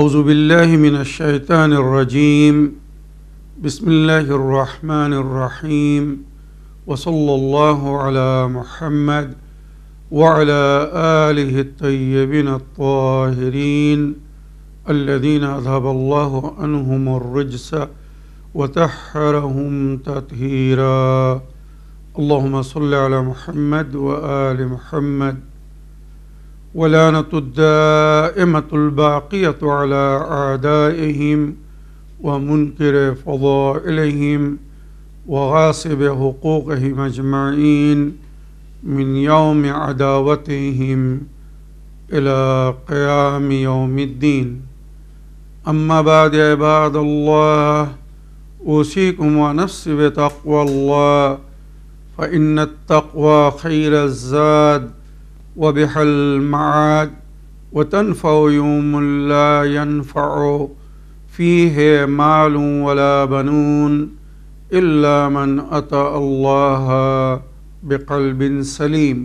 أعوذ بالله من الشيطان الرجيم بسم الله الرحمن الرحيم وصلى الله على محمد وعلى آله الطيبين الطاهرين الذين أذهب الله عنهم الرجس وطهرهم تطهيرا اللهم صل على محمد وآل محمد ولعنة الدائمة الباقية على أعدائهم ومنكر فضائلهم وغاصب حقوقهم أجمعين من يوم عداوتهم إلى قيام يوم الدين أما بعد عباد الله أوصيكم ونفسي بتقوى الله فإن التقوى خير الزاد وبح المعاد وتنفع يوم لا ينفع فيه مال ولا بنون إلا من أتى الله بقلب سليم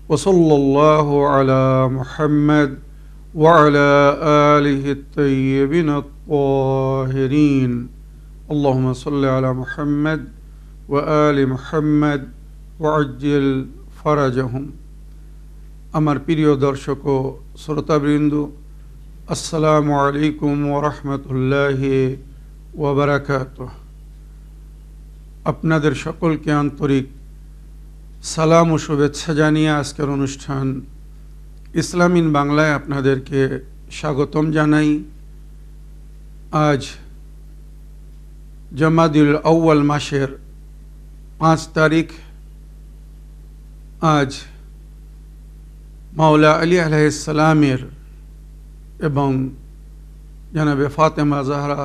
وصلى الله على محمد وعلى آله الطيبين الطاهرين اللهم صل على محمد وآل محمد وعجل فرجهم আমার প্রিয় দর্শক ও শ্রোতাবৃন্দ আসসালামু আলাইকুম ওয়া রাহমাতুল্লাহি ওয়া বারাকাতুহু আপনাদের সকলকে আন্তরিক সালাম ও শুভেচ্ছা জানিয়ে আজকের অনুষ্ঠান ইসলাম ইন বাংলায় আপনাদেরকে স্বাগতম জানাই। আজ জামাদুল আউয়াল মাসের 5 তারিখ। আজ মাওলা আলী আলাইহিস সালামের এবং জনাবে ফাতেমা জাহরা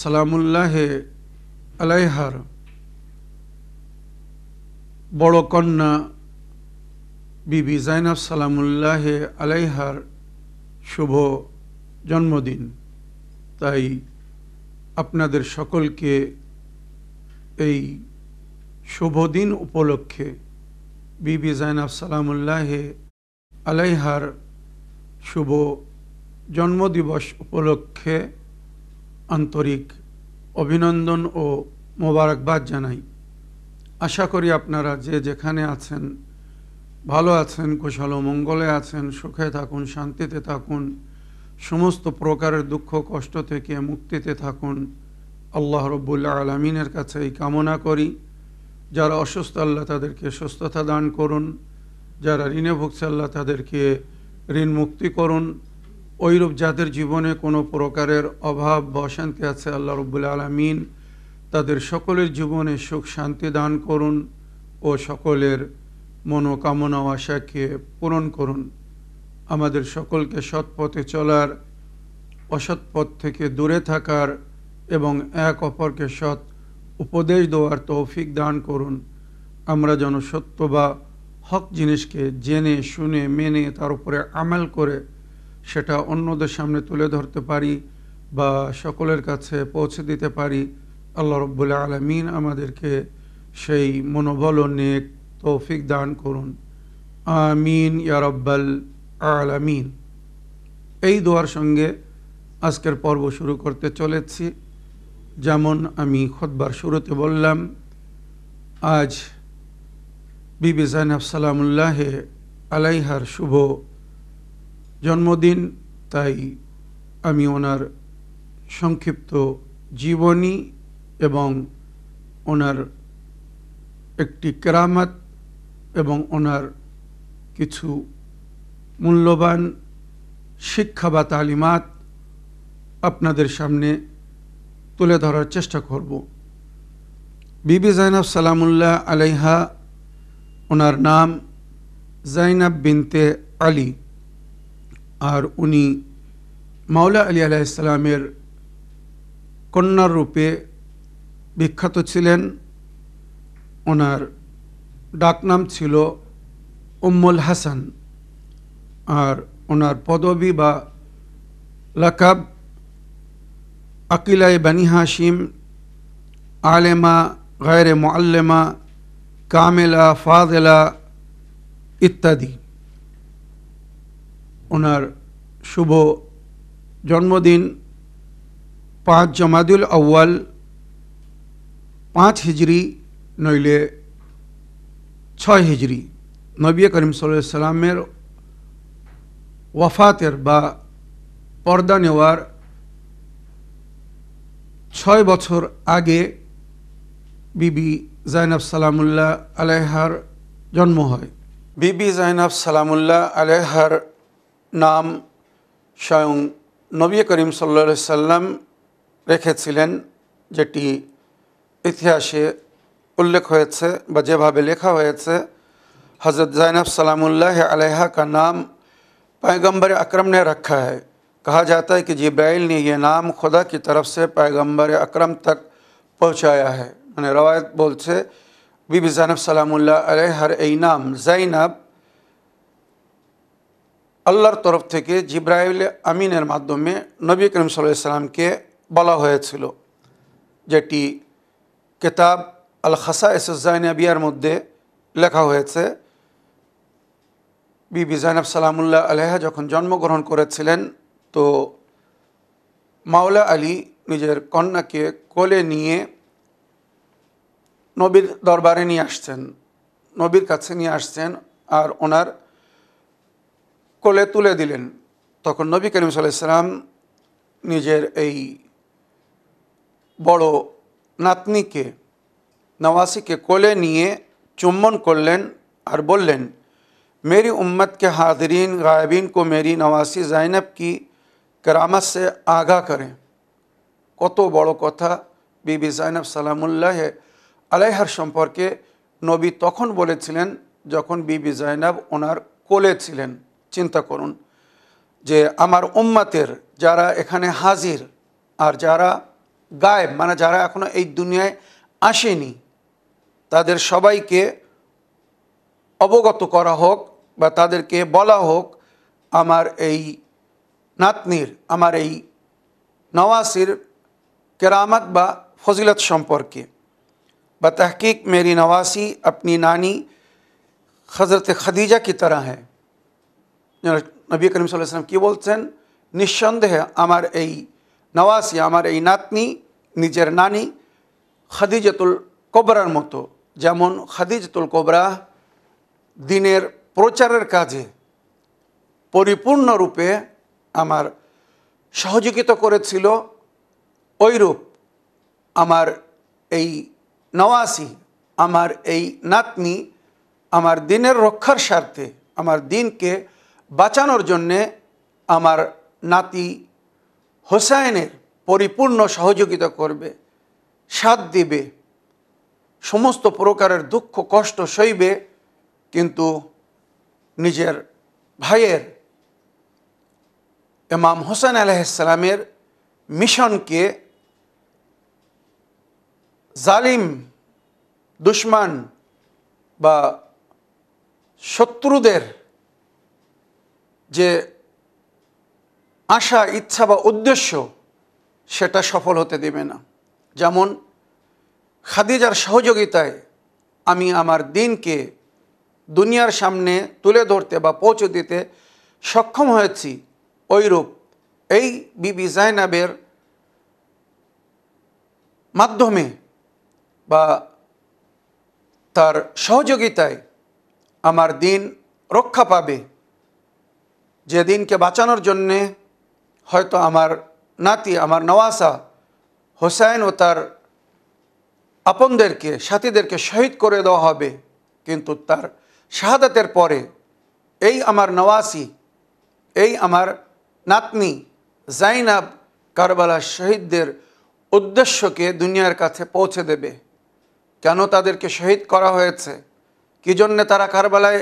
সালামুল্লাহ আলাইহার বড় কন্যা বিবি জাইনাব সালামুল্লাহ আলাইহার শুভ জন্মদিন। তাই আপনাদের সকলকে এই শুভ দিন উপলক্ষে বিবি জাইনাব সালামুল্লাহ আলাইহার শুভ জন্মদিবস উপলক্ষে আন্তরিক অভিনন্দন ও মোবারকবাদ জানাই। আশা করি আপনারা যে যেখানে আছেন ভালো আছেন, কুশল ও মঙ্গলে আছেন, সুখে থাকুন, শান্তিতে থাকুন, সমস্ত প্রকারের দুঃখ কষ্ট থেকে মুক্তিতে থাকুন। আল্লাহ রব্বুল আলামিনের কাছে এই কামনা করি। যারা অসুস্থ আল্লাহ তাদেরকে সুস্থতা দান করুন, যারা ঋণে ভুগছে আল্লাহ তাদেরকে ঋণ মুক্তি করুন। ওইরূপ যাদের জীবনে কোনো প্রকারের অভাব বা অশান্তি আছে আল্লাহ রব্বুল আলামিন তাদের সকলের জীবনে সুখ শান্তি দান করুন ও সকলের মনোকামনা ও আশাকে পূরণ করুন। আমাদের সকলকে সৎ পথে চলার, অসৎ পথ থেকে দূরে থাকার এবং এক অপরকে সৎ উপদেশ দেওয়ার তৌফিক দান করুন। আমরা যেন সত্য বা হক জিনিসকে জেনে শুনে মেনে তার উপরে আমল করে সেটা অন্যদের সামনে তুলে ধরতে পারি বা সকলের কাছে পৌঁছে দিতে পারি। আল্লাহ রব্বুল আলামিন আমাদেরকে সেই মনোবল ও নেক তৌফিক দান করুন। আমিন ইয়া রাব্বাল আলামিন। এই দোয়ার সঙ্গে আজকের পর্ব শুরু করতে চলেছি। যেমন আমি খুতবার শুরুতে বললাম, আজ বিবি জাইনাব সালামুল্লাহ আলাইহার শুভ জন্মদিন। তাই আমি ওনার সংক্ষিপ্ত জীবনী এবং ওনার একটি কেরামত এবং ওনার কিছু মূল্যবান শিক্ষা বা তালিমাত আপনাদের সামনে তুলে ধরার চেষ্টা করব। বিবি জাইনাব সালামুল্লাহ আলাইহা, ওনার নাম জাইনাব বিনতে আলী, আর উনি মাওলা আলী আলাইহিস সালামের কন্যার রূপে বিখ্যাত ছিলেন। ওনার ডাকনাম ছিল উম্মুল হাসান, আর ওনার পদবী বা লাকাব আকিলায়ে বানি হাশিম, আলেমা গায়রে মুআল্লেমা, কামেলা, ফাদেলা ইত্যাদি। ওনার শুভ জন্মদিন 5 জমাদুল আউয়াল 5 হিজরি নইলে 6 হিজরি নবী করিম সাল্লাল্লাহু আলাইহি সাল্লামের ওয়াফাতের বা পর্দা নেওয়ার 6 বছর আগে বিবি জাইনাব সালামুল্লাহ আলাইহার জন্ম হয়। বিবি জাইনাব সালামুল্লাহ আলাইহার নাম স্বয়ং নবী করিম সাল্লাল্লাহু আলাইহি সাল্লাম রেখেছিলেন, যেটি ইতিহাসে উল্লেখ হয়েছে বা যেভাবে লেখা হয়েছে। हज़रत ज़ैनब सलामुल्लाह अलैहा का नाम पैगंबर अकरम ने रखा है। कहा जाता है कि जिब्राइल ने यह नाम खुदा की तरफ से पैगंबर अकरम तक पहुँचाया है। मैंने रवायत बोलছে বিবি ज़ैनब सलामुल्लाह अलैहाর এই নাম ज़ैनब আল্লাহর তরফ থেকে জিব্রাইল আমিনের মাধ্যমে নবী করিম সাল্লাল্লাহু আলাইহি সাল্লামকে বলা হয়েছিল, যেটি কিতাব আল খাসাইস ज़ैनबियाর মধ্যে লেখা হয়েছে। বিবি জাইনাব সালামুল্লাহ আলাইহা যখন জন্মগ্রহণ করেছিলেন তো মাওলা আলী নিজের কন্যাকে কোলে নিয়ে নবীর দরবারে নিয়ে আসছেন, নবীর কাছে নিয়ে আসছেন আর ওনার কোলে তুলে দিলেন। তখন নবী করিম সাল্লাল্লাহু আলাইহি সাল্লাম নিজের এই বড় নাতনিকে নওয়াসিকে কোলে নিয়ে চুম্বন করলেন আর বললেন, मेरी उम्मत के हाज़रीन गायबीन को मेरी नवासी ज़ैनब की करामत से आगाह करें। কত বড় কথা বিবি জাইনাব সালামুল্লাহ আলাইহার সম্পর্কে নবী তখন বলেছিলেন যখন বিবি জাইনাব ওনার কোলে ছিলেন। চিন্তা করুন যে আমার উম্মতের যারা এখানে হাজির আর যারা গায়েব, মানে যারা এখনো এই দুনিয়ায় আসেনি, তাদের সবাইকে অবগত করা হোক বা তাদেরকে বলা হোক আমার এই নাতনির, আমার এই নওয়াসির কেরামত বা ফজিলত সম্পর্কে। বা তহকিক মেরি নওয়াসি আপনি নানি হজরত খাদিজা কি तरह है। নবী করিম সাল্লাল্লাহু আলাইহি ওয়াসাল্লাম কি বলছেন, নিঃসন্দেহে আমার এই নওয়াসি, আমার এই নাতনি নিজের নানি খাদিজাতুল কোবরার মতো। যেমন খাদিজাতুল কোবরা দিনের প্রচারের কাজে পরিপূর্ণরূপে আমার সহযোগিতা করেছিল, ওইরূপ আমার এই নওয়াসি, আমার এই নাতনি আমার দিনের রক্ষার স্বার্থে, আমার দিনকে বাঁচানোর জন্যে আমার নাতি হোসাইনের পরিপূর্ণ সহযোগিতা করবে, সাথ দিবে, সমস্ত প্রকারের দুঃখ কষ্ট সইবে, কিন্তু নিজের ভাইয়ের ইমাম হোসেন আলাইহিস সালামের মিশনকে জালিম দুশমন বা শত্রুদের যে আশা ইচ্ছা বা উদ্দেশ্য সেটা সফল হতে দেবে না। যেমন খাদিজার সহযোগিতায় আমি আমার দিনকে দুনিয়ার সামনে তুলে ধরতে বা পৌঁছে দিতে সক্ষম হয়েছি, ওইরূপ এই বিবি জাইনাবের মাধ্যমে বা তার সহযোগিতায় আমার দিন রক্ষা পাবে। যে দিনকে বাঁচানোর জন্যে হয়তো আমার নাতি, আমার নওয়াসা হোসাইন ও তার আপনদেরকে, সাথীদেরকে শহীদ করে দেওয়া হবে, কিন্তু তার শাহাদাতের পরে এই আমার নওয়াসি, এই আমার নাতনি জাইনাব কারবালার শহীদদের উদ্দেশ্যকে দুনিয়ার কাছে পৌঁছে দেবে। কেন তাদেরকে শহীদ করা হয়েছে, কী জন্যে তারা কারবালায়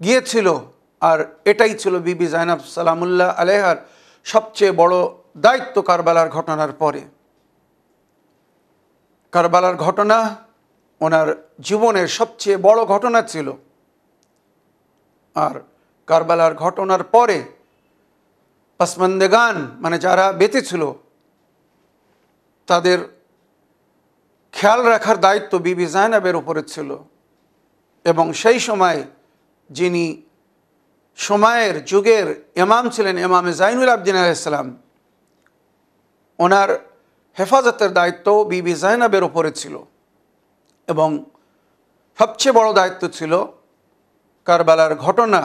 গিয়েছিল, আর এটাই ছিল বিবি জাইনাব সালামুল্লাহ আলাইহার সবচেয়ে বড় দায়িত্ব কারবালার ঘটনার পরে। কারবালার ঘটনা ওনার জীবনের সবচেয়ে বড় ঘটনা ছিল, আর কারবালার ঘটনার পরে পাসমান্দেগান মানে যারা বেঁচে ছিল তাদের খেয়াল রাখার দায়িত্ব বিবি জাইনাবের উপরে ছিল। এবং সেই সময় যিনি সময়ের যুগের ইমাম ছিলেন, ইমামে জাইনুল আবদিন আলাইহিস সালাম, ওনার হেফাজতের দায়িত্ব বিবি জাইনাবের ওপরে ছিল এবং সবচেয়ে বড় দায়িত্ব ছিল কারবালার ঘটনা,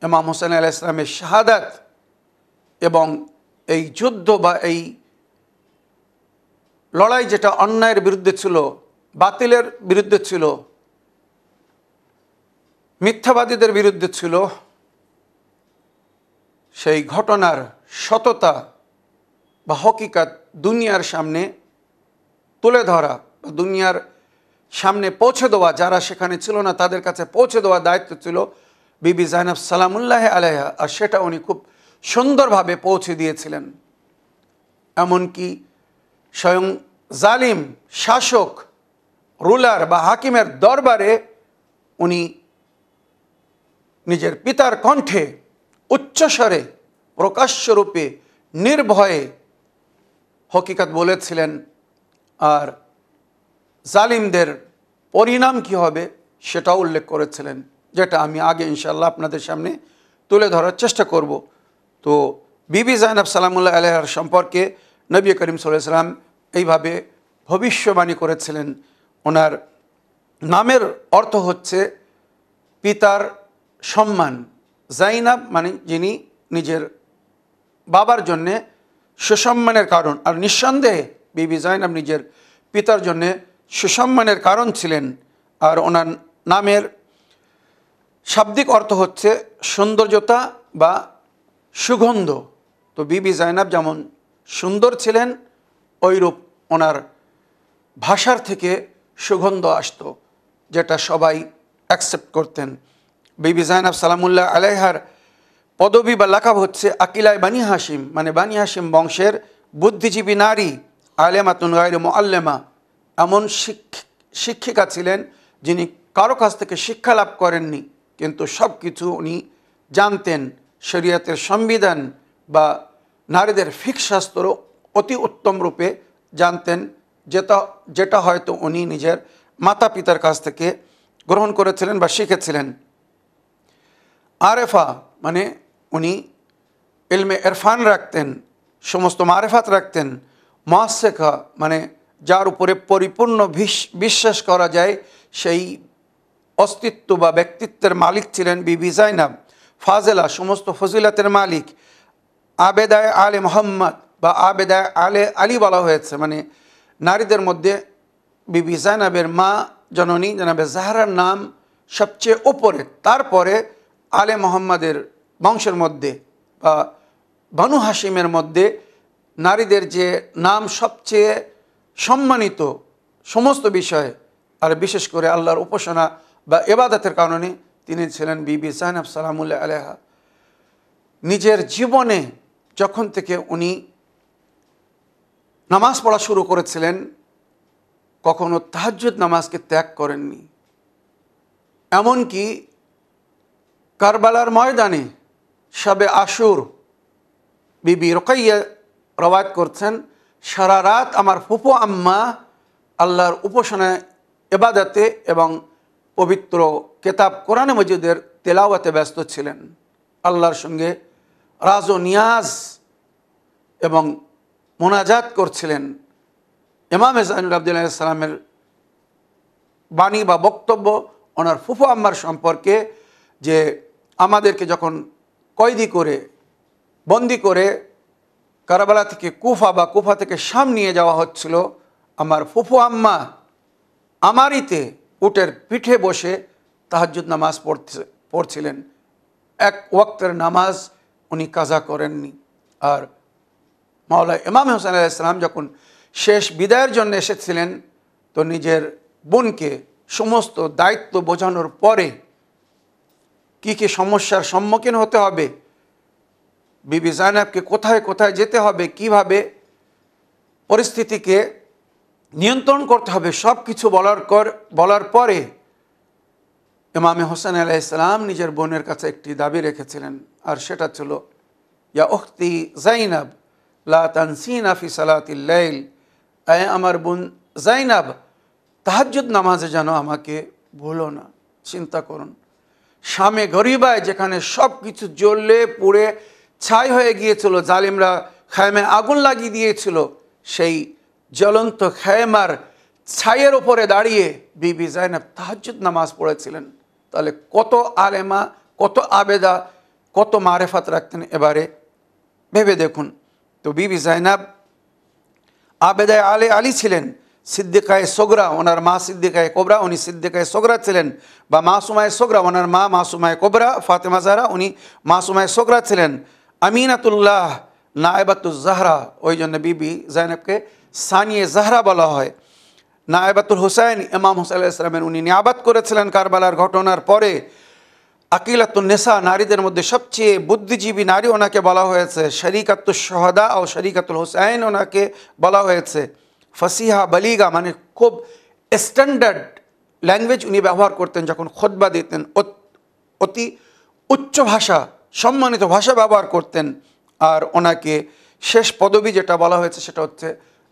ইমাম হোসেন আলাইহিস সালামের শাহাদাত এবং এই যুদ্ধ বা এই লড়াই যেটা অন্যায়ের বিরুদ্ধে ছিল, বাতিলের বিরুদ্ধে ছিল, মিথ্যাবাদীদের বিরুদ্ধে ছিল, সেই ঘটনার সততা বা হকিকত দুনিয়ার সামনে তুলে ধরা বা দুনিয়ার সামনে পৌঁছে দেওয়া, যারা সেখানে ছিল না তাদের কাছে পৌঁছে দেওয়ার দায়িত্ব ছিল বিবি জাইনাব সালামুল্লাহ আলাইহা। আর সেটা উনি খুব সুন্দরভাবে পৌঁছে দিয়েছিলেন। এমনকি স্বয়ং জালিম শাসক, রুলার বা হাকিমের দরবারে উনি নিজের পিতার কণ্ঠে উচ্চস্বরে প্রকাশ্যরূপে নির্ভয়ে হকিকত বলেছিলেন। আর জালিমদের পরিণাম কি হবে সেটাও উল্লেখ করেছিলেন, যেটা আমি আগে ইনশাআল্লাহ আপনাদের সামনে তুলে ধরার চেষ্টা করব। তো বিবি জাইনাব সালামুল্লাহ আলাইহার সম্পর্কে নবী করিম সাল্লাল্লাহু আলাইহি ওয়াসাল্লাম এইভাবে ভবিষ্যবাণী করেছিলেন। ওনার নামের অর্থ হচ্ছে পিতার সম্মান। জাইনাব মানে যিনি নিজের বাবার জন্যে সুসম্মানের কারণ, আর নিঃসন্দেহে বিবি জাইনাব নিজের পিতার জন্যে সুসম্মানের কারণ ছিলেন। আর ওনার নামের শাব্দিক অর্থ হচ্ছে সৌন্দর্যতা বা সুগন্ধ। তো বিবি জাইনাব যেমন সুন্দর ছিলেন, ওইরূপ ওনার ভাষার থেকে সুগন্ধ আসতো, যেটা সবাই অ্যাকসেপ্ট করতেন। বিবি জাইনাব সালামুল্লাহ আলাইহার পদবী বা লাকাব হচ্ছে আকিলায় বানি হাশিম, মানে বানি হাশিম বংশের বুদ্ধিজীবী নারী, আলেমাতুন গায়রে মুআল্লেমা। এমন শিক্ষিকা ছিলেন যিনি কারো কাছ থেকে শিক্ষা লাভ করেননি, কিন্তু সব কিছু উনি জানতেন। শরীয়তের সংবিধান বা নারীদের ফিকহ শাস্ত্র অতি উত্তম রূপে জানতেন, যেটা হয়তো উনি নিজের মাতা পিতার কাছ থেকে গ্রহণ করেছিলেন বা শিখেছিলেন। আরেফা মানে উনি ইলমে ইরফান রাখতেন, সমস্ত মারেফাত রাখতেন। মুআসসিকা মানে যার উপরে পরিপূর্ণ বিশ্বাস করা যায়, সেই অস্তিত্ব বা ব্যক্তিত্বের মালিক ছিলেন বিবি জাইনাব। ফাজেলা সমস্ত ফজিলতের মালিক। আবেদায় আলে মোহাম্মদ বা আবেদায় আলে আলী বলা হয়েছে, মানে নারীদের মধ্যে বিবি জাইনাবের মা জননী জনাবে জাহরার নাম সবচেয়ে উপরে, তারপরে আলে মোহাম্মদের বংশের মধ্যে বা বানু হাশিমের মধ্যে নারীদের যে নাম সবচেয়ে সম্মানিত সমস্ত বিষয়ে, আর বিশেষ করে আল্লাহর উপাসনা বা ইবাদতের কারণে তিনি ছিলেন বিবি জাইনাব সালামুল্লাহ আলাইহা। নিজের জীবনে যখন থেকে উনি নামাজ পড়া শুরু করেছিলেন, কখনো তাহাজ্জুদ নামাজকে ত্যাগ করেননি। এমনকি কারবালার ময়দানে শবে আশুর বিবি রুকাইয়া রওয়ায়াত করছেন, সারা রাত আমার ফুফু আম্মা আল্লাহর উপাসনায়, ইবাদতে এবং পবিত্র কেতাব কোরআনে মজিদের তেলাওয়াতে ব্যস্ত ছিলেন। আল্লাহর সঙ্গে রাজ ও নিয়াজ এবং মোনাজাত করছিলেন। ইমাম জাইনুল আবদিন আলাইহিস সালামের বাণী বা বক্তব্য ওনার ফুফু আম্মার সম্পর্কে, যে আমাদেরকে যখন কয়েদি করে বন্দি করে কারবালা থেকে কুফা বা কুফা থেকে শাম নিয়ে যাওয়া হচ্ছিল, আমার ফুফু আম্মা আমারিতে উটের পিঠে বসে তাহাজ্জুদ নামাজ পড়ছিলেন। এক ওয়াক্তের নামাজ উনি কাজা করেননি। আর মাওলা ইমাম হোসেন আলাইহিস সালাম যখন শেষ বিদায়ের জন্য এসেছিলেন, তো নিজের বোনকে সমস্ত দায়িত্ব বোঝানোর পরে কি কি সমস্যার সম্মুখীন হতে হবে, বিবি জাইনাবকে কোথায় কোথায় যেতে হবে, কিভাবে পরিস্থিতিকে নিয়ন্ত্রণ করতে হবে, সব কিছু বলার পরে ইমামে হোসেন আলাইহিস সালাম নিজের বোনের কাছে একটি দাবি রেখেছিলেন, আর সেটা ছিল ইয়া উখতি জাইনাব লা তানসিনা ফি সালাতিল লাইল, আয় আমার বোন জাইনাব তাহাজ্জুদ নামাজে যেন আমাকে ভুলো না। চিন্তা করুন, শামে গরিবায় যেখানে সব কিছু জ্বললে পুড়ে ছাই হয়ে গিয়েছিল, জালিমরা খায়মায় আগুন লাগিয়ে দিয়েছিল, সেই জ্বলন্ত খায়মার ছায়ের ওপরে দাঁড়িয়ে বিবি জাইনাব তাহাজ্জুদ নামাজ পড়েছিলেন। তাহলে কত আলেমা, কত আবেদা, কত মারেফাত রাখতেন এবারে ভেবে দেখুন। তো বিবি জাইনাব আবেদায় আলী ছিলেন, সিদ্দিকায়ে সোগরা, ওনার মা সিদ্দিকায়ে কোবরা, উনি সিদ্দিকায়ে সোগরা ছিলেন, বা মাসুমায়ে সোগরা, ওনার মা মাসুমায়ে কোবরা ফাতেমা জাহরা, উনি মাসুমায়ে সোগরা ছিলেন। আমিনাতুল্লাহ নায়েবাতুজ জাহরা, ওই জন্য বিবি জাইনাবকে সানিয়ে জাহরা বলা হয়। নায়েবাতুল হুসাইন, ইমাম হুসাইন আলাইহিস সালামের উনি নিয়াবাত করেছিলেন কারবালার ঘটনার পরে। আকিলাতুন নেসা, নারীদের মধ্যে সবচেয়ে বুদ্ধিজীবী নারী ওনাকে বলা হয়েছে। শরিকাতুল শহাদা ও শরিকাতুল হুসাইন ওনাকে বলা হয়েছে। ফসিহা বালিগা, মানে খুব স্ট্যান্ডার্ড ল্যাঙ্গুয়েজ উনি ব্যবহার করতেন যখন খুতবা দিতেন, অতি উচ্চ ভাষা, সম্মানিত ভাষা ব্যবহার করতেন। আর ওনাকে শেষ পদবী যেটা বলা হয়েছে সেটা হচ্ছে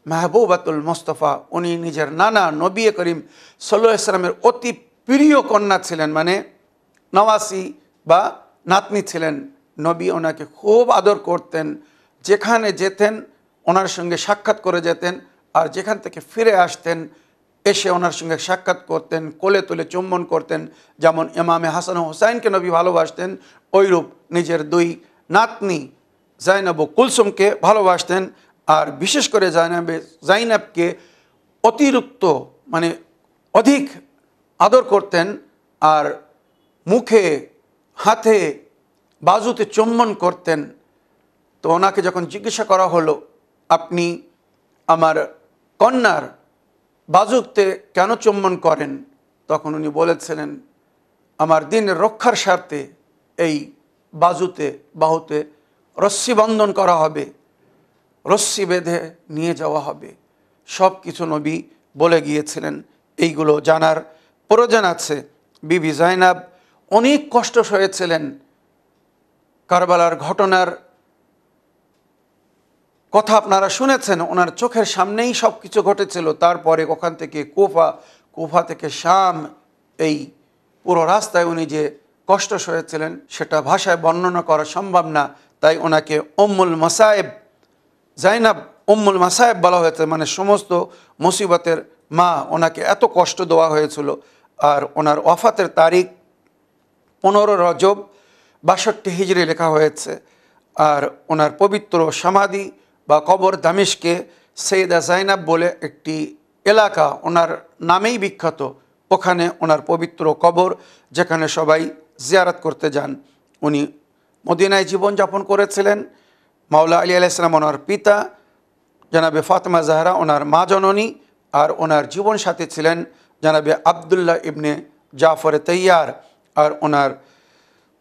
মেহবুবাতুল মুস্তফা। উনি নিজের নানা নবী করিম সাল্লাল্লাহু আলাইহি ওয়াসাল্লামের অতি প্রিয় কন্যা ছিলেন, মানে নওয়াসি বা নাতনি ছিলেন। নবী ওনাকে খুব আদর করতেন, যেখানে যেতেন ওনার সঙ্গে সাক্ষাৎ করে যেতেন, আর যেখান থেকে ফিরে আসতেন এসে ওনার সঙ্গে সাক্ষাৎ করতেন, কোলে তুলে চুম্বন করতেন। যেমন ইমামে হাসান ও হুসাইনকে নবী ভালোবাসতেন, ওইরূপ নিজের দুই নাতনি জাইনাব ও কুলসুমকে ভালোবাসতেন। আর বিশেষ করে জাইনাবকে অতিরিক্ত, মানে অধিক আদর করতেন, আর মুখে, হাতে, বাজুতে চুম্বন করতেন। তো ওনাকে যখন জিজ্ঞাসা করা হলো, আপনি আমার কন্যার বাজুতে কেন চুম্বন করেন, তখন উনি বলেছিলেন, আমার দিনের রক্ষার স্বার্থে এই বাজুতে, বাহুতে রশ্মি বন্ধন করা হবে, রশ্মি বেঁধে নিয়ে যাওয়া হবে। সব কিছু নবী বলে গিয়েছিলেন। এইগুলো জানার প্রয়োজন আছে। বিবি জাইনাব অনেক কষ্ট সয়েছিলেন। কারবালার ঘটনার কথা আপনারা শুনেছেন, ওনার চোখের সামনেই সব কিছু ঘটেছিল। তারপরে ওখান থেকে কুফা থেকে শাম, এই পুরো রাস্তায় উনি যে কষ্ট সয়েছিলেন সেটা ভাষায় বর্ণনা করা সম্ভব না। তাই ওনাকে উম্মুল মাসায়েব, জাইনাব উম্মুল মাসায়েব বলা হয়েছে, মানে সমস্ত মুসিবতের মা। ওনাকে এত কষ্ট দেওয়া হয়েছিল। আর ওনার ওয়াফাতের তারিখ 15 রজব 62 হিজরি লেখা হয়েছে। আর ওনার পবিত্র সমাধি বা কবর দামেস্কে সৈয়দা জাইনাব বলে একটি এলাকা ওনার নামেই বিখ্যাত। ওখানে ওনার পবিত্র কবর, যেখানে সবাই জিয়ারত করতে যান। উনি মদিনায় জীবনযাপন করেছিলেন। মাওলা আলী আলাইহিস সালাম ওনার পিতা, জনাবে ফাতেমা জাহরা ওনার মা জননী, আর ওনার জীবনসাথী ছিলেন জনাবে আবদুল্লাহ ইবনে জাফর তৈয়ার। আর ওনার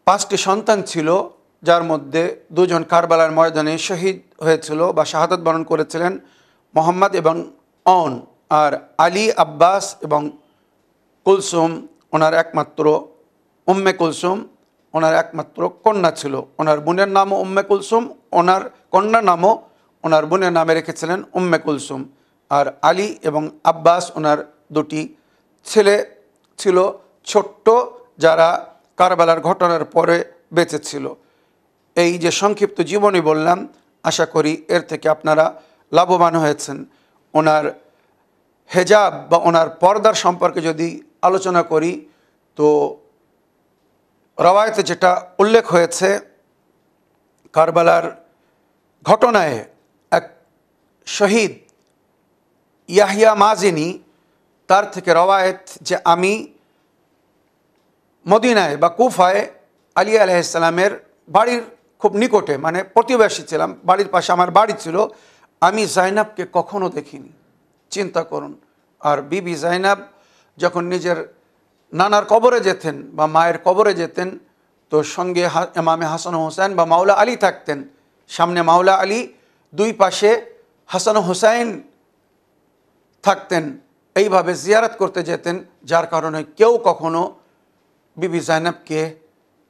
5টি সন্তান ছিল, যার মধ্যে 2 জন কারবালার ময়দানে শহীদ হয়েছিল বা শাহাদাত বরণ করেছিলেন, মোহাম্মদ এবং অন। আর আলী, আব্বাস এবং কুলসুম ওনার একমাত্র, উম্মে কুলসুম ওনার একমাত্র কন্যা ছিল। ওনার বোনের নামও উম্মে কুলসুম, ওনার কন্যার নামও ওনার বোনের নামে রেখেছিলেন উম্মে কুলসুম। আর আলী এবং আব্বাস ওনার 2টি ছেলে ছিল ছোট্ট, যারা কারবালার ঘটনার পরে বেঁচে ছিল। এই যে সংক্ষিপ্ত জীবনী বললাম, আশা করি এর থেকে আপনারা লাভবান হয়েছেন। ওনার হেজাব বা ওনার পর্দার সম্পর্কে যদি আলোচনা করি, তো রওয়ায়েতে যেটা উল্লেখ হয়েছে, কারবালার ঘটনায় এক শহীদ ইয়াহিয়া মাজিনি, তার থেকে রওয়ায়েত যে আমি মদিনায় বা কুফায় আলী আলাইহিস সালামের বাড়ির খুব নিকটে, মানে প্রতিবেশী ছিলাম, বাড়ির পাশে আমার বাড়ি ছিল, আমি জাইনাবকে কখনো দেখিনি। চিন্তা করুন। আর বিবি জাইনাব যখন নিজের নানার কবরে যেতেন বা মায়ের কবরে যেতেন, তো সঙ্গে ইমামে হাসান হুসাইন বা মাওলা আলী থাকতেন। সামনে মাওলা আলী, 2 পাশে হাসান হুসাইন থাকতেন। এইভাবে জিয়ারত করতে যেতেন, যার কারণে কেউ কখনো বিবি জাইনাবকে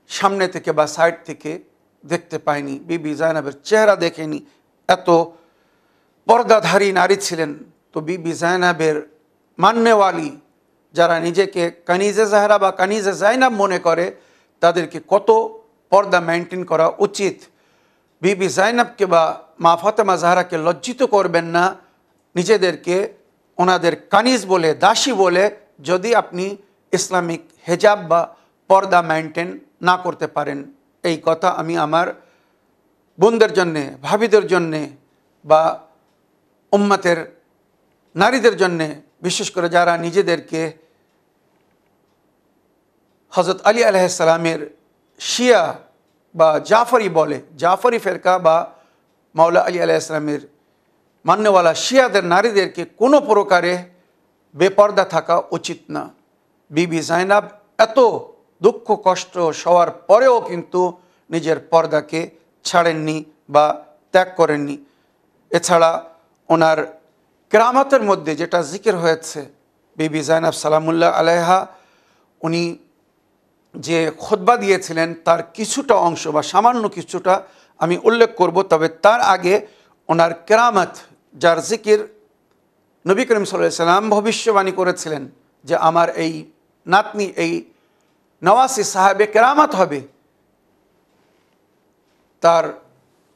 সামনে থেকে বা সাইড থেকে দেখতে পায়নি, বিবি জাইনাবের চেহারা দেখেনি। এত পর্দাধারী নারী ছিলেন। তো বিবি জাইনাবের মান্যওয়ালি, যারা নিজেকে কানিজে জাহরা বা কানিজে জাইনাব মনে করে, তাদেরকে কত পর্দা মেনটেন করা উচিত। বিবি জাইনাবকে বা মা ফাতেমা জাহরাকে লজ্জিত করবেন না নিজেদেরকে ওনাদের কানিজ বলে, দাসী বলে, যদি আপনি ইসলামিক হেজাব বা পর্দা মেনটেন না করতে পারেন। এই কথা আমি আমার বোনদের জন্যে, ভাবিদের জন্যে বা উম্মতের নারীদের জন্যে, বিশেষ করে যারা নিজেদেরকে হযরত আলী আলাইহিস সালামের শিয়া বা জাফরি বলে, জাফরি ফেরকা বা মাওলা আলী আলাইহিস সালামের মান্যওয়ালা শিয়াদের নারীদেরকে কোনো প্রকারে বেপর্দা থাকা উচিত না। বিবি জাইনাব এত দুঃখ কষ্ট সওয়ার পরেও কিন্তু নিজের পর্দাকে ছাড়েননি বা ত্যাগ করেননি। এছাড়া ওনার কেরামতের মধ্যে যেটা জিকির হয়েছে, বিবি জাইনাব সালামুল্লাহ আলাইহা উনি যে খুতবা দিয়েছিলেন তার কিছুটা অংশ বা সামান্য কিছুটা আমি উল্লেখ করব। তবে তার আগে ওনার কেরামত, যার জিকির নবী করিম সাল্লাল্লাহু আলাইহি সাল্লাম ভবিষ্যবাণী করেছিলেন যে আমার এই নাতনি, এই নওয়াসি সাহেবে কেরামত হবে, তার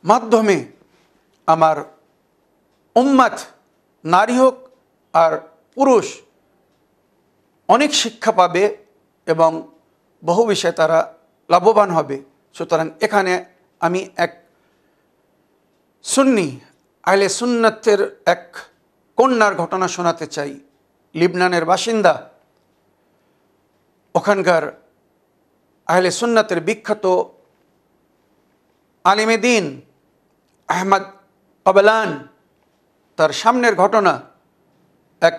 মাধ্যমে আমার উম্মত, নারী হোক আর পুরুষ, অনেক শিক্ষা পাবে এবং বহু বিষয়ে তারা লাভবান হবে। সুতরাং এখানে আমি এক সুন্নি আহলে সুন্নাতের এক কন্যার ঘটনা শোনাতে চাই। লিবনানের বাসিন্দা, ওখানকার আহলে সুন্নাতের বিখ্যাত আলিমে দ্বীন আহমদ কাবলান, তার সামনের ঘটনা, এক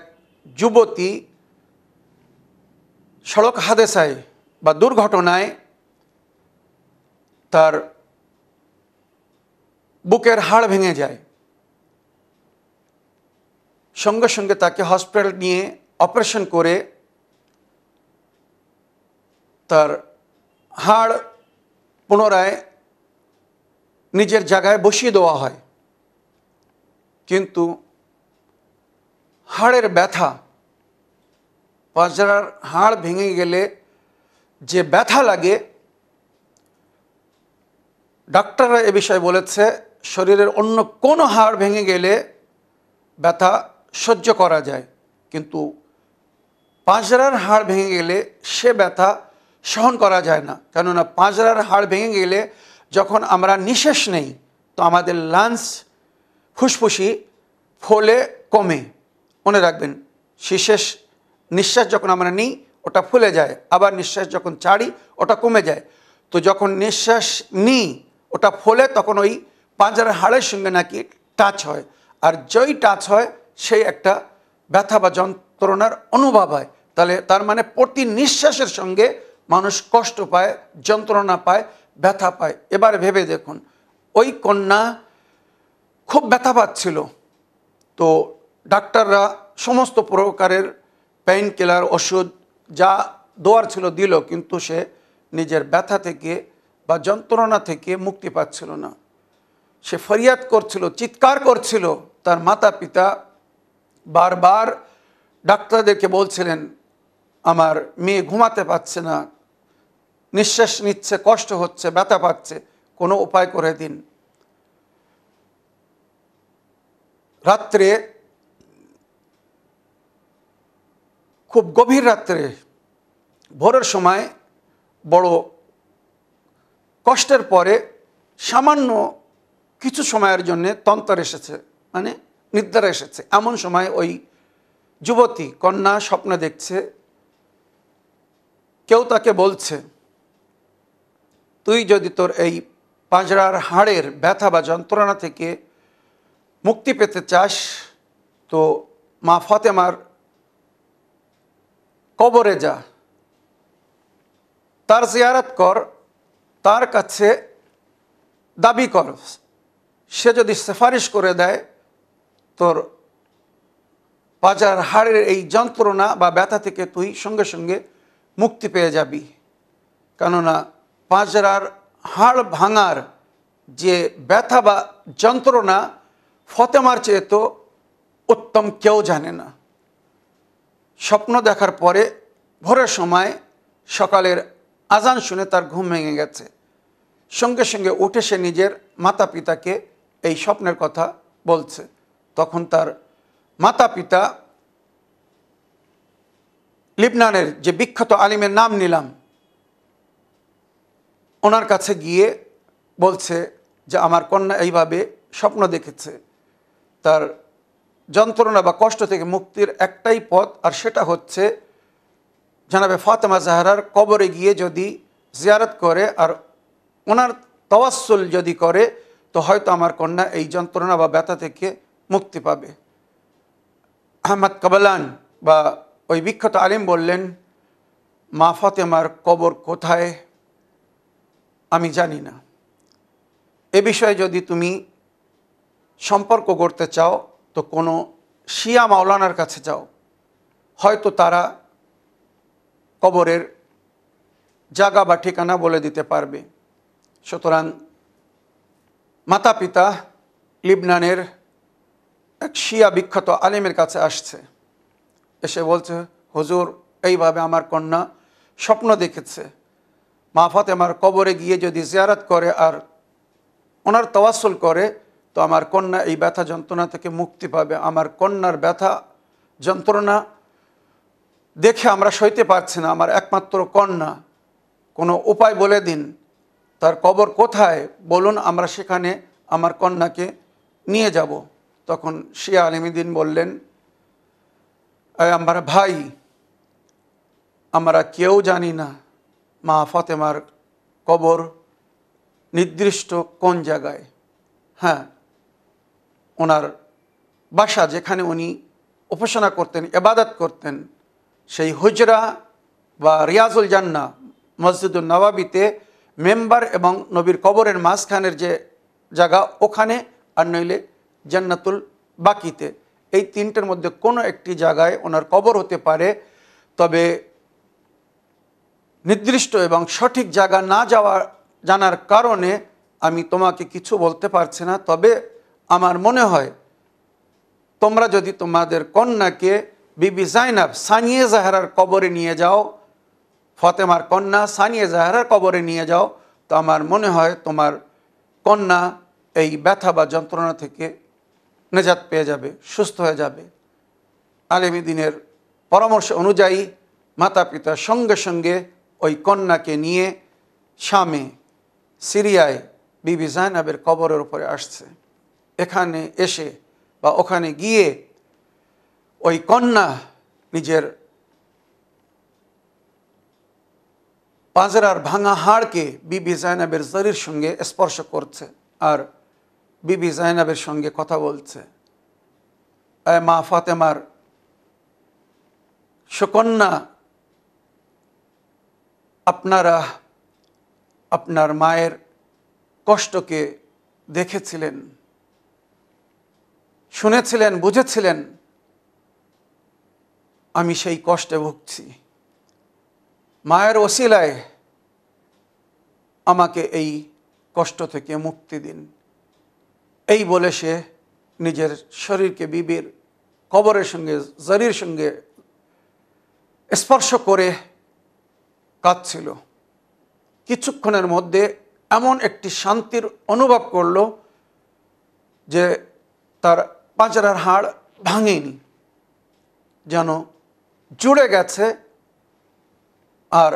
যুবতী সড়ক হাদেসায় বা দুর্ঘটনায় তার বুকের হাড় ভেঙে যায়। সঙ্গে সঙ্গে তাকে হসপিটাল নিয়ে অপারেশন করে তার হাড় পুনরায় নিজের জায়গায় বসিয়ে দেওয়া হয়। কিন্তু হাড়ের ব্যথা, পাঁজরার হাড় ভেঙে গেলে যে ব্যথা লাগে, ডাক্তাররা এ বিষয়ে বলেছে শরীরের অন্য কোনো হাড় ভেঙে গেলে ব্যথা সহ্য করা যায়, কিন্তু পাঁজরার হাড় ভেঙে গেলে সে ব্যথা সহন করা যায় না। কেননা পাঁজরার হাড় ভেঙে গেলে যখন আমরা নিঃশ্বাস নেই তো আমাদের লাংস, ফুসফুসি ফলে কমে। মনে রাখবেন, নিঃশ্বাস যখন আমরা নিই ওটা ফুলে যায়, আবার নিঃশ্বাস যখন ছাড়ি ওটা কমে যায়। তো যখন নিঃশ্বাস নিই ওটা ফলে তখন ওই পাঁজরার হাড়ের সঙ্গে নাকি টাচ হয়, আর যেই টাচ হয় সেই একটা ব্যথা বা যন্ত্রণার অনুভব হয়। তাহলে তার মানে প্রতি নিঃশ্বাসের সঙ্গে মানুষ কষ্ট পায়, যন্ত্রণা পায়, ব্যথা পায়। এবার ভেবে দেখুন, ওই কন্যা খুব ব্যথা পাচ্ছিল। তো ডাক্তাররা সমস্ত প্রকারের পেইন কিলার, ওষুধ যা দেওয়ার ছিল দিল, কিন্তু সে নিজের ব্যথা থেকে বা যন্ত্রণা থেকে মুক্তি পাচ্ছিল না। সে ফরিয়াদ করছিল, চিৎকার করছিল। তার মাতা পিতা বারবার ডাক্তারদেরকে বলছিলেন আমার মেয়ে ঘুমাতে পারছে না, নিঃশ্বাস নিচ্ছে কষ্ট হচ্ছে, ব্যথা পাচ্ছে, কোনো উপায় করে দিন। রাত্রে, খুব গভীর রাত্রে, ভোরের সময় বড় কষ্টের পরে সামান্য কিছু সময়ের জন্যে তন্ত্র এসেছে, মানে নিদ্রা এসেছে। এমন সময় ওই যুবতী কন্যা স্বপ্ন দেখছে, কেউ তাকে বলছে তুই যদি তোর এই পাঁজরার হাড়ের ব্যথা বা যন্ত্রণা থেকে মুক্তি পেতে চাস তো মা ফাতেমার কবরে যা, তার জিয়ারত কর, তার কাছে দাবি কর, সে যদি সুপারিশ করে দেয় তোর পাঁজরার হাড়ের এই যন্ত্রণা বা ব্যথা থেকে তুই সঙ্গে সঙ্গে মুক্তি পেয়ে যাবি। কেননা পাঁজরার হাড় ভাঙার যে ব্যথা বা যন্ত্রণা ফাতেমার চেয়ে তো উত্তম কেউ জানে না। স্বপ্ন দেখার পরে ভোরের সময় সকালের আজান শুনে তার ঘুম ভেঙে গেছে। সঙ্গে সঙ্গে উঠে সে নিজের মাতা পিতাকে এই স্বপ্নের কথা বলছে। তখন তার মাতা পিতা লিবনানের যে বিখ্যাত আলিমের নাম নিলাম, ওনার কাছে গিয়ে বলছে যে আমার কন্যা এইভাবে স্বপ্ন দেখেছে, তার যন্ত্রণা বা কষ্ট থেকে মুক্তির একটাই পথ, আর সেটা হচ্ছে জনাবে ফাতেমা জাহরার কবরে গিয়ে যদি জিয়ারত করে আর ওনার তাওয়াসসুল যদি করে, তো হয়তো আমার কন্যা এই যন্ত্রণা বা ব্যথা থেকে মুক্তি পাবে। আহমদ কাবলান বা ওই বিখ্যাত আলিম বললেন, মা ফাতেমার কবর কোথায় আমি জানি না, এ বিষয়ে যদি তুমি সম্পর্ক করতে চাও তো কোনো শিয়া মাওলানার কাছে যাও, হয়তো তারা কবরের জায়গা বা ঠিকানা বলে দিতে পারবে। সুতরাং মাতা পিতা লিবনানের এক শিয়া বিখ্যাত আলিমের কাছে আসছে, এসে বলছে, হুজুর এইভাবে আমার কন্যা স্বপ্ন দেখেছে, মা ফাতেমার কবরে গিয়ে যদি জিয়ারত করে আর ওনার তাওয়াসুল করে তো আমার কন্যা এই ব্যথা যন্ত্রণা থেকে মুক্তি পাবে। আমার কন্যার ব্যথা যন্ত্রণা দেখে আমরা সইতে পারছি না, আমার একমাত্র কন্যা, কোনো উপায় বলে দিন, তার কবর কোথায় বলুন, আমরা সেখানে আমার কন্যাকে নিয়ে যাব। তখন শিয়া আলিমুদ্দিন বললেন, আমার ভাই, আমরা কেউ জানি না মা ফাতেমার কবর নির্দিষ্ট কোন জায়গায়। হ্যাঁ, ওনার বাসা যেখানে উনি উপাসনা করতেন, ইবাদত করতেন, সেই হুজরা বা রিয়াজুল জান্নাহ মসজিদুল নবাবিতে মেম্বার এবং নবীর কবরের মাঝখানের যে জায়গা ওখানে, আর নইলে জান্নাতুল বাকিতে, এই তিনটের মধ্যে কোনো একটি জায়গায় ওনার কবর হতে পারে। তবে নির্দিষ্ট এবং সঠিক জায়গা না জানার কারণে আমি তোমাকে কিছু বলতে পারছি না। তবে আমার মনে হয় তোমরা যদি তোমাদের কন্যাকে বিবি জাইনাব সানিয়ে জাহরার কবরে নিয়ে যাও, ফাতেমার কন্যা সানিয়ে জাহরার কবরে নিয়ে যাও, তো আমার মনে হয় তোমার কন্যা এই ব্যথা বা যন্ত্রণা থেকে নেজাত পেয়ে যাবে, সুস্থ হয়ে যাবে। আলেম দ্বীনের পরামর্শ অনুযায়ী মাতা পিতা সঙ্গে সঙ্গে ওই কন্যাকে নিয়ে শামে সিরিয়ায় বিবি জাইনাবের কবরের উপরে আসছে। এখানে এসে বা ওখানে গিয়ে ওই কন্যা নিজের পাজরার ভাঙা হাড়কে বিবি জাইনাবের শরীর সঙ্গে স্পর্শ করছে আর বিবি জাইনাবের সঙ্গে কথা বলছে, মা ফাতেমার সুকন্যা, আপনারা আপনার মায়ের কষ্টকে দেখেছিলেন, শুনেছিলেন, বুঝেছিলেন, আমি সেই কষ্টে ভুগছি, মায়ের ওসিলায় আমাকে এই কষ্ট থেকে মুক্তি দিন। এই বলে সে নিজের শরীরকে বিবির কবরের সঙ্গে জরির সঙ্গে স্পর্শ করে কাঁদছিল। কিছুক্ষণের মধ্যে এমন একটি শান্তির অনুভব করল যে তার পাঁজরার হাড় ভাঙেনি, যেন জুড়ে গেছে। আর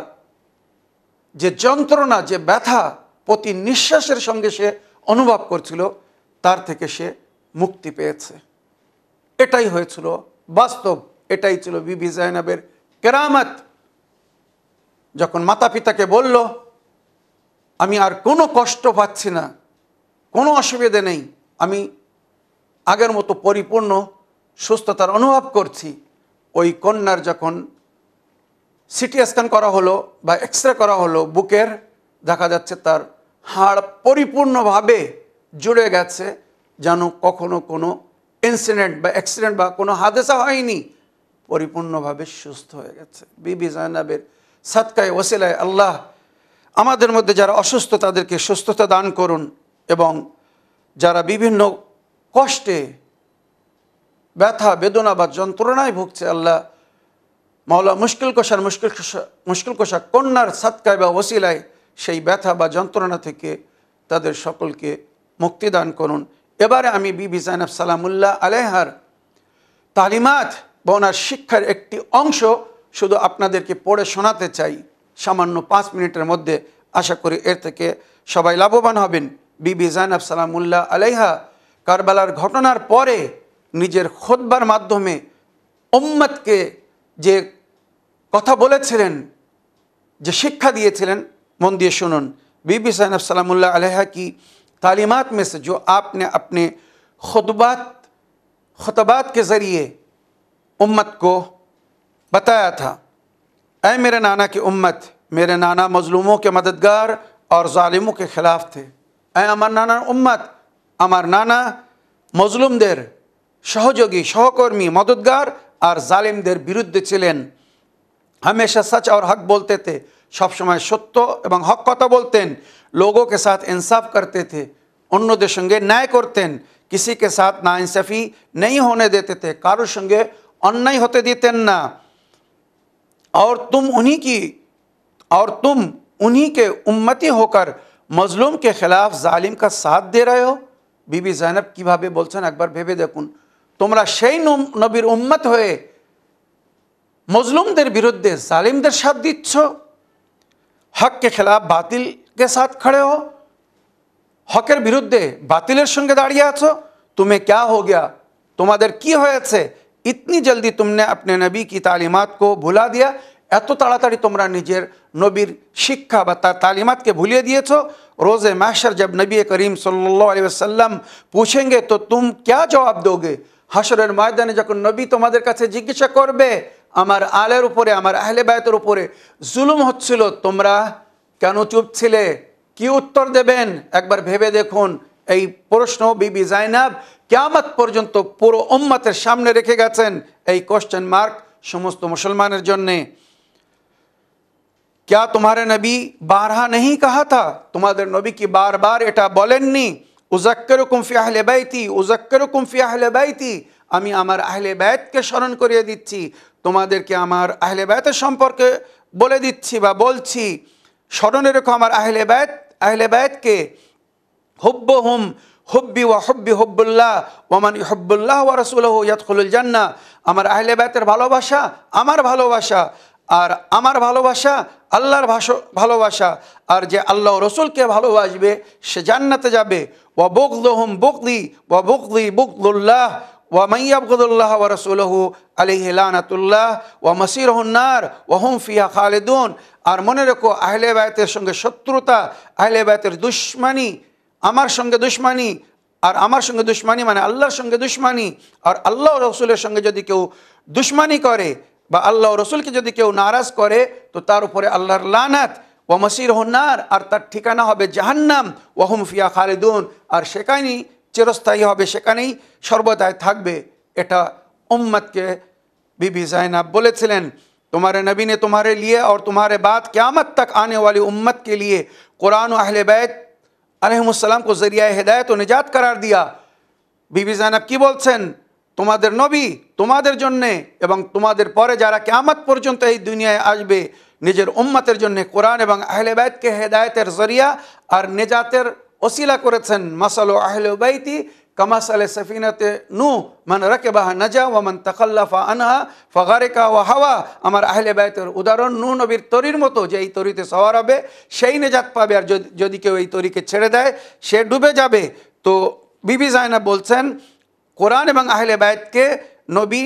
যে যন্ত্রণা, যে ব্যথা প্রতি নিঃশ্বাসের সঙ্গে সে অনুভব করছিল, তার থেকে সে মুক্তি পেয়েছে। এটাই হয়েছিল বাস্তব, এটাই ছিল বিবি জাইনাবের কেরামত। যখন মাতা পিতাকে বলল, আমি আর কোনো কষ্ট পাচ্ছি না, কোনো অসুবিধে নেই, আমি আগের মতো পরিপূর্ণ সুস্থতার অনুভব করছি, ওই কন্যার যখন সিটি স্ক্যান করা হলো বা এক্সরে করা হলো বুকের, দেখা যাচ্ছে তার হাড় পরিপূর্ণভাবে জুড়ে গেছে, যেন কখনো কোনো ইনসিডেন্ট বা অ্যাক্সিডেন্ট বা কোনো হাদেসা হয়নি, পরিপূর্ণভাবে সুস্থ হয়ে গেছে। বিবি জাইনাবের সাদকায়ে ওসিলায় আল্লাহ আমাদের মধ্যে যারা অসুস্থ তাদেরকে সুস্থতা দান করুন, এবং যারা বিভিন্ন কষ্টে, ব্যথা, বেদনা বা যন্ত্রণায় ভুগছে, আল্লাহ মাওলা মুশকিল কোষা কন্যার সাদকায়ে বা ওসিলায় সেই ব্যথা বা যন্ত্রণা থেকে তাদের সকলকে মুক্তি দান করুন। এবারে আমি বিবি জাইনাব সালামুল্লাহ আলাইহার তালিমাত বা ওনার শিক্ষার একটি অংশ শুধু আপনাদেরকে পড়ে শোনাতে চাই সামান্য 5 মিনিটের মধ্যে। আশা করি এর থেকে সবাই লাভবান হবেন। বিবি জাইনাব সালামুল্লাহ আলাইহা কারবালার ঘটনার পরে নিজের খুতবার মাধ্যমে উম্মতকে যে কথা বলেছিলেন, যে শিক্ষা দিয়েছিলেন, मन दिए सुनुन। बीबी ज़ैनब सलामुल्लाह अलैहा की तालीमात में से जो आपने अपने खुतबात के ज़रिए उम्मत को बताया था, ऐ मेरे नाना की उम्मत, मेरे नाना मजलूमों के मददगार और ज़ालिमों के ख़िलाफ़ थे। ऐ अमर नाना उम्मत, अमर नाना मजलूमदेर सहयोगी सहकर्मी मददगार और ज़ालिमदेर बिरुद्धे छिलेन। हमेशा सच और हक बोलते थे, सब समय सत्य एवं हक कथा बोलतें, लोगों के साथ इंसाफ करते थे, अन्यदेर संगे न्याय करतें, किसी के साथ नाइंसाफ़ी नहीं होने देते थे, कारोर संगे अन्याय होते देते ना। और तुम उन्हीं के उम्मती होकर मजलूम के खिलाफ जालिम का साथ दे रहे हो। बीबी ज़ैनब किभाबे बोलছেন একবার ভেবে দেখুন। তোমরা সেই নবীর উম্মত হয়ে मजलूमदेर बिरुद्धे जालिमदेर साथ दिচ্ছ, हक के खिलाफ बातिल के साथ खड़े हो, हकेर बिरुद्धे बातिलेर संगे दाड़िये आछो। तुम्हें क्या हो गया, तुम्हादेर की होयेछे? इतनी जल्दी तुमने अपने नबी की तालीमात को भुला दिया, एत ताड़ाताड़ी तोमरा निजेर नबीर शिक्षा बा तार तालीमात के भूलिए दिएछो। रोज़े महशर जब नबी करीम सल्लल्लाहु अलैहि वसल्लम पूछेंगे तो तुम क्या जवाब दोगे? हाशरेर मयदाने जखन नबी तोमादेर काछे जिज्ञासा करबे आमार आलेर उपरे आमार आहले बायतेर उपरे जुलुम हच्छिलो, तोमरा केन चुप छिले? कि उत्तर देबेन? एकबार भेबे देखुन। এই প্রশ্ন বিবি জাইনাব কিয়ামত পর্যন্ত পুরো উম্মতের সামনে রেখে গেছেন, এই কোশ্চেন মার্ক সমস্ত মুসলমানের জন্য। क्या तुम्हारे नबी बारहा नहीं कहा था? तुम्हारे नबी की बार बार एटा बोलेनনি उज़क्किरुकुम फी आहले बैती, उज़क्किरुकुम फी आहले बैती, আমি আমার আহলে বাইতকে স্মরণ করিয়ে দিচ্ছি, তোমাদেরকে আমার আহলে বাইতের সম্পর্কে বলে দিচ্ছি বা বলছি, স্মরণে রেখো আমার আহলে বাইতকে। হুব্বুহুম হুব্বি ওয়া হুব্বি হুব্বুল্লাহ ওয়া মান ইউহিব্বুল্লাহ ওয়া রাসূলুহু ইয়াদখুলুল জান্নাহ। আমার আহলে বাইতের ভালোবাসা আমার ভালোবাসা, আর আমার ভালোবাসা আল্লাহর ভালোবাসা, আর যে আল্লাহ ও রাসূলকে ভালোবাসবে সে জান্নাতে যাবে। ওয়া বুগদুহুম বুগদি ওয়া বুগদি বুগদুল্লাহ ওয়া মান ইয়াবগুদুল্লাহ ওয়া রাসূলুহু আলাইহি লানাতুল্লাহ ওয়া মাসিরুহুন নার ওয়া হুম ফিহা খালিদুন। আর মনে রেখো আহলে বাইতের সঙ্গে শত্রুতা, আহলে বাইতের দুশমনি, আমার সঙ্গে দুশমনি, আর আমার সঙ্গে দুশমনি মানে আল্লাহর সঙ্গে দুশমনি। আর আল্লাহ ও রাসূলের সঙ্গে যদি কেউ দুশমনি করে বা আল্লাহ ও রাসূলকে যদি কেউ নারাজ করে তো তার উপরে আল্লাহর লানাত। ওয়া মাসিরুহুন নার, আর তার ঠিকানা হবে জাহান্নাম। ওয়া হুম ফিহা খালিদুন, আর সেখানেই চিরস্থায়ী হবে, সেখানেই সর্বদাই থাকবে। এটা উম্মতকে बीबी ज़ैनब बोलेছিলেন, तुम्हारे नबी ने तुम्हारे लिए और तुम्हारे बाद क़यामत तक आने वाली उम्मत के लिए कुरान और अहले बैत अलैहिमुस्सलाम को ज़रिया हिदायत और निजात करार दिया। बीबी ज़ैनब কি বলছেন? তোমাদের নবী তোমাদের জন্য এবং তোমাদের পরে যারা কিয়ামত পর্যন্ত এই দুনিয়ায় আসবে নিজের উম্মতের জন্য কোরআন এবং আহলে বাইতকে হেদায়েতের জরিয়া আর নিজাতের ওসিলা করেছেন। মাসালু আহলে বাইতি কামাসালে সফিনাতে নূহ মান রাকাবাহা নাজা ওয়া মান তাখাল্লাফা আনহা ফাগারিকা ওয়া হাওয়া। আমার আহলে বাইতের উদাহরণ নূহ নবীর তরির মতো, যে এই তরিতে সওয়ার হবে সেই নিজাত পাবে, আর যদি কেউ এই তরিকে ছেড়ে দেয় সে ডুবে যাবে। তো बीबी ज़ैनब বলছেন कुरान एवं अहले बैत के नबी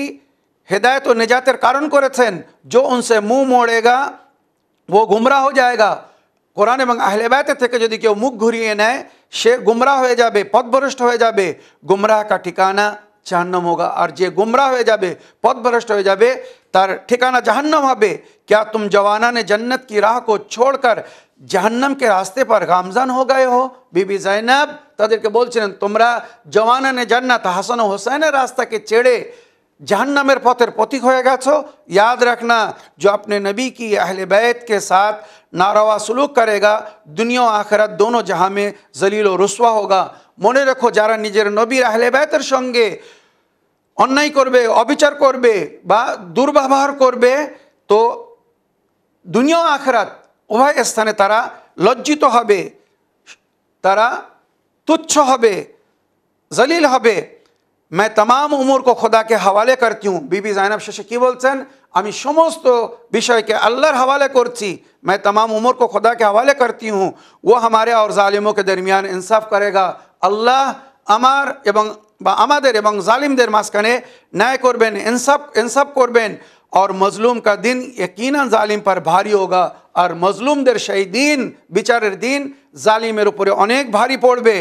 हिदायत और निजातर कारण करेছেন। जो उनसे मुँह मोड़ेगा वो गुमराह हो जाएगा। कुरान एवं अहले बैत থেকে যদি কেউ মুখ ঘুরিয়ে নেয় সে গুমরাহ হয়ে যাবে, পথভ্রষ্ট হয়ে যাবে। गुमराह का ठिकाना जहन्नम होगा, और जे गुमराह হয়ে যাবে পথভ্রষ্ট হয়ে যাবে তার ঠিকানা জাহান্নাম হবে। क्या तुम जवाना ने जन्नत की राह को छोड़कर जहन्नम के रास्ते पर गामजान हो गए हो? बीबी ज़ैनब তাদেরকে বলছিলেন তোমরা জওয়ানানে জান্নাত হাসান ও হুসাইনের রাস্তাকে ছেড়ে जहन्नमेर पथेर पथिक हो गेछो। याद रखना, जो अपने नबी की अहले बैत के साथ नारवा सलूक करेगा दुनिया और आखिरत दोनों जहाँ में जलील और रुसवा होगा। मने रखो যারা নিজের নবীর আহলে বাইতের সঙ্গে অন্যায় করবে, অবিচার করবে বা দুর্ব্যবহার করবে তো দুনিয়া ও আখিরাত উভয় স্থানে তারা লজ্জিত হবে, তারা তুচ্ছ হবে। जलील হবে मैं तमाम उमूर को खुदा के हवाले करती हूँ। बीबी ज़ैनब শেষে কি বলছেন, আমি সমস্ত বিষয়কে আল্লাহর हवाले করছি। मैं तमाम उमूर को खुदा के हवाले करती हूँ। वो हमारे और जालिमों के दरमियान इंसाफ करेगा। আল্লাহ আমার এবং বা আমাদের এবং জালিমদের মাঝখানে ন্যায় করবেন, इंसाफ করবেন। और मजलूम का दिन यकीनन जालिम पर भारी होगा। और मजलूमদের সেই দিন, বিচারের দিন জালিমের উপরে অনেক ভারী পড়বে।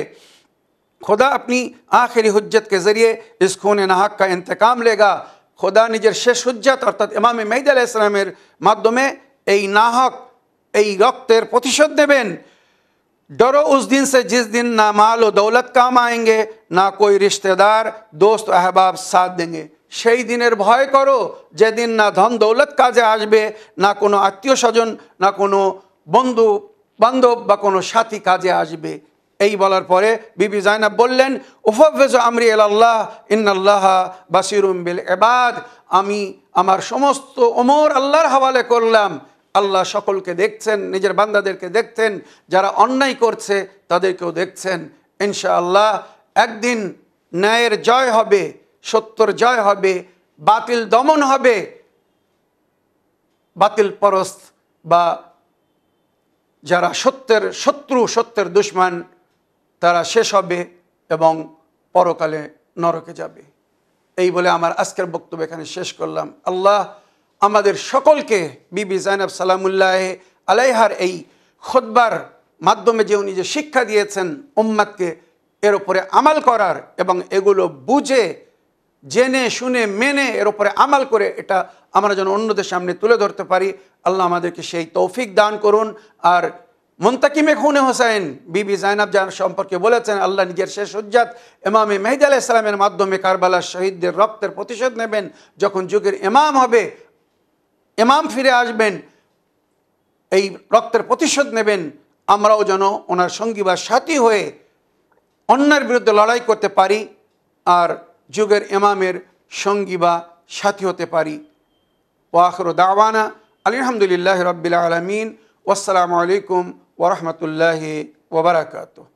खुदा अपनी आखिरी हुज्जत के ज़रिए इस खून नाहक का इंतकाम लेगा। खुदा निजेर शेष हुज्जत अर्थात इमाम मेहदी आलैहिस सालामेर माध्यमे এই नाहक এই রক্তের প্রতিশোধ নেবেন। डरो उस दिन से जिस दिन ना माल व दौलत काम आएंगे, ना कोई रिश्तेदार दोस्त अहबाब साथ देंगे। সেই দিনের ভয় করো যেদিন না ধন দৌলত কাজে আসবে, না কোনো আত্মীয় স্বজন, না কোনো বন্ধু বান্ধব বা কোনো সাথী কাজে আসবে। এই বলার পরে বিবি জাইনাব বললেন, উফাওযিজু আমরি ইলাল্লাহ ইন্নাল্লাহা বাসিরুম বিল ইবাদ। আমি আমার সমস্ত ওমর আল্লাহর হাওয়ালে করলাম। আল্লাহ সকলকে দেখছেন, নিজের বান্দাদেরকে দেখছেন, যারা অন্যায় করছে তাদেরকেও দেখছেন। ইনশাআল্লাহ একদিন ন্যায়ের জয় হবে, সত্যর জয় হবে, বাতিল দমন হবে। বাতিল পরস্ত বা যারা সত্যের শত্রু, সত্যের দুশমন, তারা শেষ হবে এবং পরকালে নরকে যাবে। এই বলে আমার আজকের বক্তব্য এখানে শেষ করলাম। আল্লাহ আমাদের সকলকে বিবি জাইনাব সালামুল্লাহ আলাইহার এই খুতবার মাধ্যমে যে উনি যে শিক্ষা দিয়েছেন উম্মতকে, এর উপরে আমাল করার এবং এগুলো বুঝে জেনে শুনে মেনে এর উপরে আমাল করে এটা আমরা যেন অন্যদের সামনে তুলে ধরতে পারি। আল্লাহ আমাদেরকে সেই তৌফিক দান করুন। আর মুনতাকিমে খুনে হোসেন বিবি জাইনাব যার সম্পর্কে বলেছেন, আল্লাহ নিজের শেষ হুজ্জত ইমামে মেহদি আলাইহিস সালামের মাধ্যমে কারবালার শহীদদের রক্তের প্রতিশোধ নেবেন। যখন যুগের ইমাম হবে, ইমাম ফিরে আসবেন, এই রক্তের প্রতিশোধ নেবেন। আমরাও যেন ওনার সঙ্গী বা সাথী হয়ে অন্যায়ের বিরুদ্ধে লড়াই করতে পারি আর যুগের ইমামের সঙ্গী বা সাথী হতে পারি। ওয়া আখিরু দাওয়ানা আলহামদুলিল্লাহি রাব্বিল আলামিন। ওয়াসসালামু আলাইকুম ওয়া রাহমাতুল্লাহি ওয়া বারাকাতুহু।